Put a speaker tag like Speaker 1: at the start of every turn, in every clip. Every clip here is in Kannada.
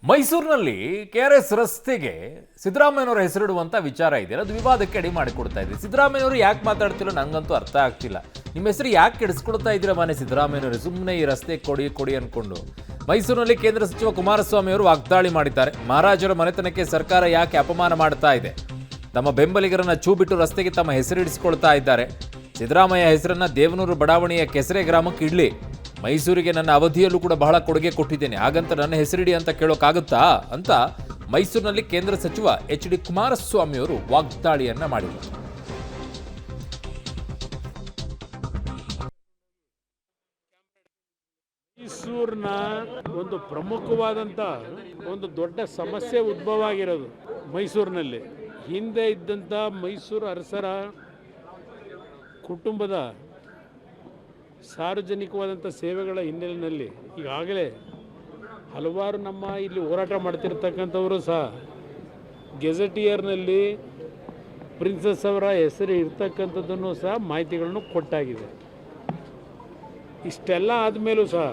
Speaker 1: ಮೈಸೂರಿನಲ್ಲಿ KRS ರಸ್ತೆಗೆ ಸಿದ್ದರಾಮಯ್ಯನವರ ಹೆಸರಿಡುವಂತ ವಿಚಾರ ಇದೆಯಲ್ಲ, ಅದು ವಿವಾದಕ್ಕೆ ಅಡಿ ಮಾಡಿಕೊಡ್ತಾ ಇದೆ. ಸಿದ್ದರಾಮಯ್ಯನವರು ಯಾಕೆ ಮಾತಾಡ್ತಿರೋ ನಂಗಂತೂ ಅರ್ಥ ಆಗ್ತಿಲ್ಲ. ನಿಮ್ಮ ಹೆಸರು ಯಾಕೆ ಕೆಡಿಸ್ಕೊಳ್ತಾ ಇದ್ದೀರಾ ಮನೆ ಸಿದ್ದರಾಮಯ್ಯನವರು? ಸುಮ್ಮನೆ ಈ ರಸ್ತೆ ಕೊಡಿ ಕೊಡಿ ಅನ್ಕೊಂಡು ಮೈಸೂರಿನಲ್ಲಿ ಕೇಂದ್ರ ಸಚಿವ ಕುಮಾರಸ್ವಾಮಿ ಅವರು ವಾಗ್ದಾಳಿ ಮಾಡಿದ್ದಾರೆ. ಮಹಾರಾಜರ ಮನೆತನಕ್ಕೆ ಸರ್ಕಾರ ಯಾಕೆ ಅಪಮಾನ ಮಾಡ್ತಾ ಇದೆ? ತಮ್ಮ ಬೆಂಬಲಿಗರನ್ನ ಚೂ ಬಿಟ್ಟು ರಸ್ತೆಗೆ ತಮ್ಮ ಹೆಸರಿಡಿಸಿಕೊಳ್ತಾ ಇದ್ದಾರೆ. ಸಿದ್ದರಾಮಯ್ಯ ಹೆಸರನ್ನ ದೇವನೂರು ಬಡಾವಣೆಯ ಕೆಸರೆ ಗ್ರಾಮಕ್ಕೆ ಇಡ್ಲಿ. ಮೈಸೂರಿಗೆ ನನ್ನ ಅವಧಿಯಲ್ಲೂ ಕೂಡ ಬಹಳ ಕೊಡುಗೆ ಕೊಟ್ಟಿದ್ದೇನೆ, ಹಾಗಂತ ನನ್ನ ಹೆಸರಿಡಿ ಅಂತ ಕೇಳೋಕ್ಕಾಗುತ್ತಾ ಅಂತ ಮೈಸೂರಿನಲ್ಲಿ ಕೇಂದ್ರ ಸಚಿವ HD ಕುಮಾರಸ್ವಾಮಿ ಅವರು ವಾಗ್ದಾಳಿಯನ್ನ ಮಾಡಿದರು.
Speaker 2: ಮೈಸೂರಿನ ಒಂದು ಪ್ರಮುಖವಾದಂಥ ಒಂದು ದೊಡ್ಡ ಸಮಸ್ಯೆ ಉದ್ಭವ ಆಗಿರೋದು ಮೈಸೂರಿನಲ್ಲಿ. ಹಿಂದೆ ಇದ್ದಂಥ ಮೈಸೂರು ಅರಸರ ಕುಟುಂಬದ ಸಾರ್ವಜನಿಕವಾದಂಥ ಸೇವೆಗಳ ಹಿನ್ನೆಲೆಯಲ್ಲಿ ಈಗಾಗಲೇ ಹಲವಾರು ನಮ್ಮ ಇಲ್ಲಿ ಹೋರಾಟ ಮಾಡ್ತಿರ್ತಕ್ಕಂಥವರು ಸಹ ಗೆಜೆಟಿಯರ್ನಲ್ಲಿ ಪ್ರಿನ್ಸಸ್ ಅವರ ಹೆಸರು ಇರ್ತಕ್ಕಂಥದ್ದನ್ನು ಸಹ ಮಾಹಿತಿಗಳನ್ನು ಕೊಟ್ಟಾಗಿದೆ. ಇಷ್ಟೆಲ್ಲ ಆದಮೇಲೂ ಸಹ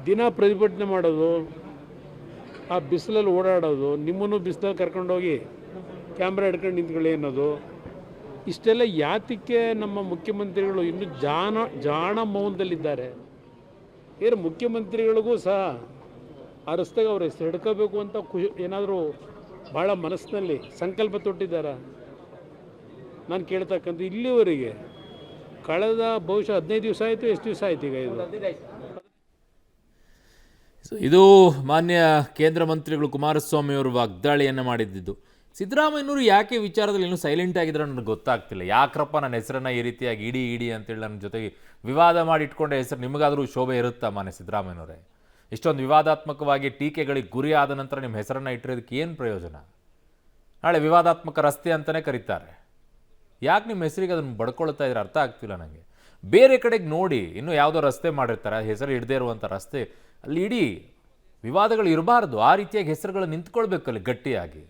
Speaker 2: ದಿನ ಪ್ರತಿಭಟನೆ ಮಾಡೋದು, ಆ ಬಿಸಿಲಲ್ಲಿ ಓಡಾಡೋದು, ನಿಮ್ಮನ್ನು ಬಿಸಿಲಲ್ಲಿ ಕರ್ಕೊಂಡೋಗಿ ಕ್ಯಾಮ್ರಾ ಹಿಡ್ಕೊಂಡು ನಿಂತ್ಕೊಳ್ಳಿ ಅನ್ನೋದು, ಇಷ್ಟೆಲ್ಲ ಯಾತಕ್ಕೆ ನಮ್ಮ ಮುಖ್ಯಮಂತ್ರಿಗಳು ಇನ್ನೂ ಜಾಣ ಮೌನದಲ್ಲಿದ್ದಾರೆ? ಏನು ಮುಖ್ಯಮಂತ್ರಿಗಳಿಗೂ ಸಹ ಆ ರಸ್ತೆಗೆ ಅವ್ರ ಹೆಸರು ಹಿಡ್ಕೋಬೇಕು ಅಂತ ಏನಾದರೂ ಭಾಳ ಮನಸ್ಸಿನಲ್ಲಿ ಸಂಕಲ್ಪ ತೊಟ್ಟಿದ್ದಾರಾ? ನಾನು ಕೇಳ್ತಕ್ಕಂಥ ಇಲ್ಲಿವರೆಗೆ ಕಳೆದ ಬಹುಶಃ 15 ದಿವಸ ಆಯಿತು, ಎಷ್ಟು ದಿವಸ ಆಯ್ತು ಈಗ
Speaker 1: ಇದು ಮಾನ್ಯ ಕೇಂದ್ರ ಮಂತ್ರಿಗಳು ಕುಮಾರಸ್ವಾಮಿ ಅವರು ವಾಗ್ದಾಳಿಯನ್ನು ಮಾಡಿದ್ದು. ಸಿದ್ದರಾಮಯ್ಯನವರು ಯಾಕೆ ವಿಚಾರದಲ್ಲಿ ಇನ್ನೂ ಸೈಲೆಂಟ್ ಆಗಿದ್ರೆ ನನಗೆ ಗೊತ್ತಾಗ್ತಿಲ್ಲ. ಯಾಕ್ರಪ್ಪ ನನ್ನ ಹೆಸರನ್ನು ಈ ರೀತಿಯಾಗಿ ಇಡಿ ಅಂತೇಳಿ ನನ್ನ ಜೊತೆಗೆ ವಿವಾದ ಮಾಡಿ ಇಟ್ಕೊಂಡ ಹೆಸರು ನಿಮಗಾದರೂ ಶೋಭೆ ಇರುತ್ತಾ ಮಾನ್ಯ ಸಿದ್ದರಾಮಯ್ಯನವರೇ? ಇಷ್ಟೊಂದು ವಿವಾದಾತ್ಮಕವಾಗಿ ಟೀಕೆಗಳಿಗೆ ಗುರಿ ಆದ ನಂತರ ನಿಮ್ಮ ಹೆಸರನ್ನು ಇಟ್ಟಿರೋದಕ್ಕೆ ಏನು ಪ್ರಯೋಜನ? ನಾಳೆ ವಿವಾದಾತ್ಮಕ ರಸ್ತೆ ಅಂತಲೇ ಕರೀತಾರೆ. ಯಾಕೆ ನಿಮ್ಮ ಹೆಸರಿಗೆ ಅದನ್ನು ಬಡ್ಕೊಳ್ತಾ ಇದ್ರೆ ಅರ್ಥ ಆಗ್ತಿಲ್ಲ ನನಗೆ. ಬೇರೆ ಕಡೆಗೆ ನೋಡಿ, ಇನ್ನೂ ಯಾವುದೋ ರಸ್ತೆ ಮಾಡಿರ್ತಾರೆ, ಹೆಸರು ಹಿಡದೇ ಇರುವಂಥ ರಸ್ತೆ, ಅಲ್ಲಿ ಇಡೀ ವಿವಾದಗಳು ಇರಬಾರ್ದು. ಆ ರೀತಿಯಾಗಿ ಹೆಸರುಗಳು ನಿಂತ್ಕೊಳ್ಬೇಕಲ್ಲಿ ಗಟ್ಟಿಯಾಗಿ.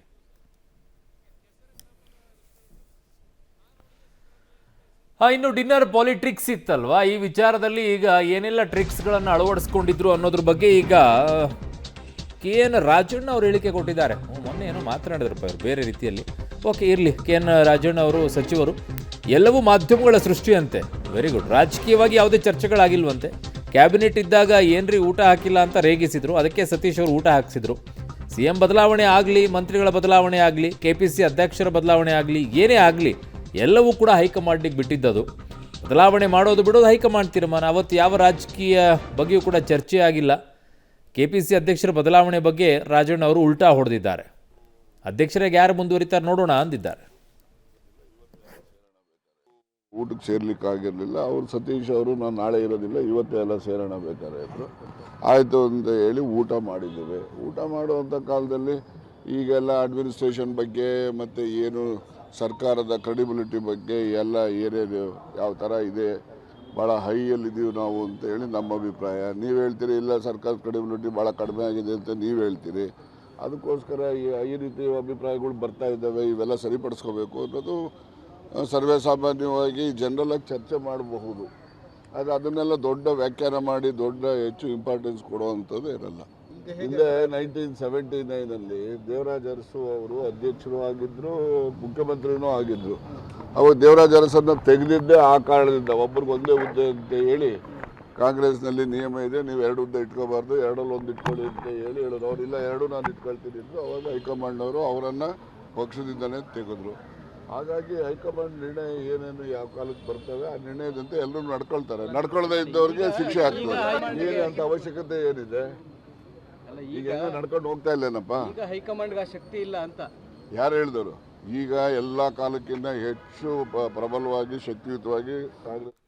Speaker 1: ಇನ್ನು ಡಿನ್ನರ್ ಪಾಲಿಟ್ರಿಕ್ಸ್ ಇತ್ತಲ್ವಾ, ಈ ವಿಚಾರದಲ್ಲಿ ಈಗ ಏನೆಲ್ಲ ಟ್ರಿಕ್ಸ್ಗಳನ್ನು ಅಳವಡಿಸ್ಕೊಂಡಿದ್ರು ಅನ್ನೋದ್ರ ಬಗ್ಗೆ ಈಗ KN ರಾಜಣ್ಣ ಅವರು ಹೇಳಿಕೆ ಕೊಟ್ಟಿದ್ದಾರೆ. ಮೊನ್ನೆ ಏನೋ ಮಾತನಾಡಿದ್ರಪ್ಪ ಇವರು ಬೇರೆ ರೀತಿಯಲ್ಲಿ. ಓಕೆ, ಇರಲಿ. KN ರಾಜಣ್ಣ ಅವರು ಸಚಿವರು, ಎಲ್ಲವೂ ಮಾಧ್ಯಮಗಳ ಸೃಷ್ಟಿಯಂತೆ. Very good. ರಾಜಕೀಯವಾಗಿ ಯಾವುದೇ ಚರ್ಚೆಗಳಾಗಿಲ್ವಂತೆ. ಕ್ಯಾಬಿನೆಟ್ ಇದ್ದಾಗ ಏನ್ರಿ ಊಟ ಹಾಕಿಲ್ಲ ಅಂತ ರೇಗಿಸಿದ್ರು, ಅದಕ್ಕೆ ಸತೀಶ್ ಅವರು ಊಟ ಹಾಕಿಸಿದ್ರು. CM ಬದಲಾವಣೆ ಆಗಲಿ, ಮಂತ್ರಿಗಳ ಬದಲಾವಣೆ ಆಗಲಿ, KPC ಅಧ್ಯಕ್ಷರ ಬದಲಾವಣೆ ಆಗಲಿ, ಏನೇ ಆಗಲಿ ಎಲ್ಲವೂ ಕೂಡ ಹೈಕಮಾಂಡಿಗೆ ಬಿಟ್ಟಿದ್ದದು. ಬದಲಾವಣೆ ಮಾಡೋದು ಬಿಡೋದು ಹೈಕಮಾಂಡ್ ತೀರ್ಮಾನ. ಅವತ್ತು ಯಾವ ರಾಜಕೀಯ ಬಗ್ಗೆಯೂ ಕೂಡ ಚರ್ಚೆ ಆಗಿಲ್ಲ. KPC ಅಧ್ಯಕ್ಷರ ಬದಲಾವಣೆ ಬಗ್ಗೆ ರಾಜಣ್ಣ ಅವರು ಉಲ್ಟಾ ಹೊಡೆದಿದ್ದಾರೆ. ಅಧ್ಯಕ್ಷರಿಗೆ ಯಾರು ಮುಂದುವರಿತಾರೆ ನೋಡೋಣ ಅಂದಿದ್ದಾರೆ.
Speaker 3: ಊಟಕ್ಕೆ ಸೇರ್ಲಿಕ್ಕಾಗಿರಲಿಲ್ಲ. ಅವರು ಸತೀಶ್ ಅವರು ನಾನು ನಾಳೆ ಇರೋದಿಲ್ಲ, ಇವತ್ತೇ ಎಲ್ಲ ಸೇರೋಣ ಬೇಕಾದ್ರೆ ಇದ್ರು. ಆಯಿತು ಅಂತ ಹೇಳಿ ಊಟ ಮಾಡಿದ್ದೇವೆ. ಊಟ ಮಾಡುವಂಥ ಕಾಲದಲ್ಲಿ ಈಗೆಲ್ಲ ಅಡ್ಮಿನಿಸ್ಟ್ರೇಷನ್ ಬಗ್ಗೆ ಮತ್ತು ಏನು ಸರ್ಕಾರದ ಕ್ರೆಡಿಬಿಲಿಟಿ ಬಗ್ಗೆ ಎಲ್ಲ ಏನೇನು ಯಾವ ಥರ ಇದೆ, ಭಾಳ ಹೈಯಲ್ಲಿದ್ದೀವಿ ನಾವು ಅಂತೇಳಿ ನಮ್ಮ ಅಭಿಪ್ರಾಯ. ನೀವು ಹೇಳ್ತೀರಿ ಇಲ್ಲ ಸರ್ಕಾರದ ಕ್ರೆಡಿಬಿಲಿಟಿ ಭಾಳ ಕಡಿಮೆ ಆಗಿದೆ ಅಂತ ನೀವು ಹೇಳ್ತೀರಿ. ಅದಕ್ಕೋಸ್ಕರ ಈ ರೀತಿ ಅಭಿಪ್ರಾಯಗಳು ಬರ್ತಾ ಇದ್ದಾವೆ. ಇವೆಲ್ಲ ಸರಿಪಡಿಸ್ಕೋಬೇಕು ಅನ್ನೋದು ಸರ್ವೇ ಸಾಮಾನ್ಯವಾಗಿ ಜನರಲಾಗಿ ಚರ್ಚೆ ಮಾಡಬಹುದು. ಆದರೆ ಅದನ್ನೆಲ್ಲ ದೊಡ್ಡ ವ್ಯಾಖ್ಯಾನ ಮಾಡಿ ದೊಡ್ಡ ಹೆಚ್ಚು ಇಂಪಾರ್ಟೆನ್ಸ್ ಕೊಡುವಂಥದ್ದು ಇರಲ್ಲ. ಹಿಂದೆ 1979ನಲ್ಲಿ ದೇವರಾಜ ಅರಸು ಅವರು ಅಧ್ಯಕ್ಷರು ಆಗಿದ್ದರು, ಮುಖ್ಯಮಂತ್ರಿನೂ ಆಗಿದ್ದರು. ಅವರು ದೇವರಾಜ ಅರಸನ್ನು ತೆಗೆದಿದ್ದೇ ಆ ಕಾರಣದಿಂದ. ಒಬ್ರಿಗೆ ಒಂದೇ ಹುದ್ದೆ ಅಂತ ಹೇಳಿ ಕಾಂಗ್ರೆಸ್ನಲ್ಲಿ ನಿಯಮ ಇದೆ, ನೀವು 2 ಹುದ್ದೆ ಇಟ್ಕೋಬಾರ್ದು, 2ರಲ್ಲಿ 1 ಇಟ್ಕೊಳ್ಳಿ ಅಂತ ಹೇಳಿ ಹೇಳಿದ್ರು. ಅವರಿಲ್ಲ 2 ನಾನು ಇಟ್ಕೊಳ್ತೀನಿ ಇದ್ರು. ಅವಾಗ ಹೈಕಮಾಂಡ್ನವರು ಅವರನ್ನು ಪಕ್ಷದಿಂದಲೇ ತೆಗೆದ್ರು. ಹಾಗಾಗಿ ಹೈಕಮಾಂಡ್ ನಿರ್ಣಯ ಏನೇನು ಯಾವ ಕಾಲಕ್ಕೆ ಬರ್ತವೆ ಆ ನಿರ್ಣಯದಂತೆ ಎಲ್ಲರೂ ನಡ್ಕೊಳ್ತಾರೆ. ನಡ್ಕೊಳ್ಳದೇ ಇದ್ದವ್ರಿಗೆ ಶಿಕ್ಷೆ ಆಗ್ತದೆ. ಏನಂತ ಅವಶ್ಯಕತೆ ಏನಿದೆ? ಈಗ ನಡ್ಕೊಂಡು ಹೋಗ್ತಾ ಇಲ್ಲೇನಪ್ಪ.
Speaker 4: ಈಗ ಹೈಕಮಾಂಡ್ಗೆ ಶಕ್ತಿ ಇಲ್ಲ ಅಂತ
Speaker 3: ಯಾರು ಹೇಳಿದವರು? ಈಗ ಎಲ್ಲ ಕಾಲಕ್ಕಿಂತ ಹೆಚ್ಚು ಪ್ರಬಲವಾಗಿ ಶಕ್ತಿಯುತವಾಗಿ ಕಾಂಗ್ರೆಸ್